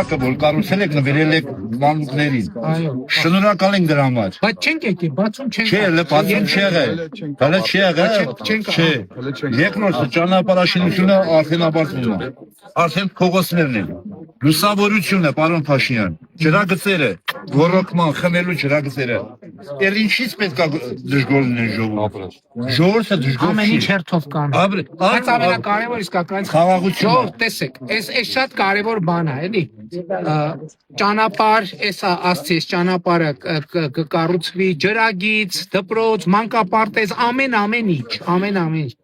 ժամանակը որ կառուցել եք նվիրել եք մանուկներին։ Շնորհակալ ենք դրա համար։ Բայց չենք եկի, բացում չենք։ Չէ, լպացում չի եղել։ Հələ չի եղել։ Չէ։ Երկրորդը ճանապարհաշինությունը արդեն ապարդվում է։ Արդեն փողոցներն են։ Լուսավորությունը, պարոն Փաշինյան, ջրագծերը, ռոռոկման, խմելու ջրագծերը։ Էլ ինչից պետք է դժգոհ լինեն ժողովուրդը։ Ժողովուրդը դժգոհ չի։ Ամեն ինչ հերթով կան։ Բայց ամենակարևորը իսկական խաղաղությունը։ Տեսեք, այս շատ կարևոր բան է, էլի։ Ճանապարհ, էսա ասցես, ճանապարհը կկառուցվի, ջրագիծ, դպրոց, մանկապարտեզ, ամեն ինչ։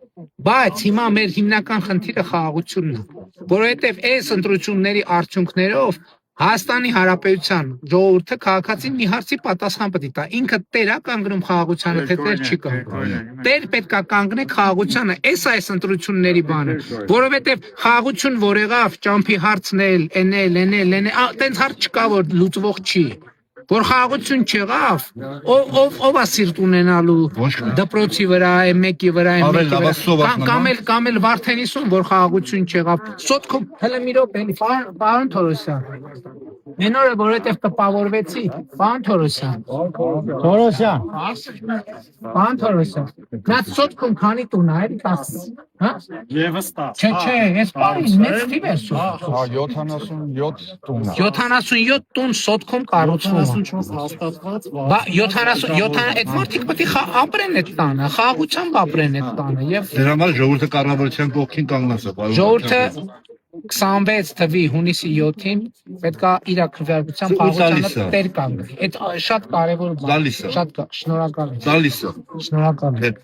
Բայց հիմա մեր հիմնական խնդիրը խաղաղությունն է, որովհետև այս ընտրությունների արդյունքներով Հայաստանի Հանրապետության ժողովուրդը քաղաքացին մի հարցի պատասխան պետք է տա։ Ինքը տեր է կանգնում խաղաղությանը, թե տեր չի կանգնում։ Տեր պետք է կանգնի խաղաղությանը, այս ընտրությունների բանը, որովհետև խաղաղություն որ եղավ, ճամփի հարցնել, էնել, տենց հարց չկա, որ լուծվող չի։ Որ խաղաղություն չեղավ, ով է սիրտ ունենալու դպրոցի վրա, մեկի վրա, կամ էլ Վարդենիսում, որ խաղաղություն չեղավ, սոտքում, հələ մի րոպե, պարոն Թորոսյան, մեն օրը, որովհետև տպավորվեցի, պարոն Թորոսյան, նա սոտքում քանի տուն է, էլի 10, հա? Եվս 10։ Չէ, ես պարին մեծ թիվ էր սոտքում։ 77 տուն է։ 77 տուն սոտքում կառուցվում է։ 74 հաստատված։ 70 այդ մարդիկ պետք է ապրեն այդ տանը, խաղաղությամբ ապրեն այդ տանը եւ Դրա համար ժողովուրդը կառավարության կողքին կանգնած է, պարոն։ ժողովուրդը 26 թվականի հունիսի 7-ին պետք է իր քվեարկությամբ խաղաղությանը տեր կանգնի։ Այդ շատ կարևոր բան է։ Շատ շնորհակալ եմ։ Դալիս է։ Շնորհակալ եմ։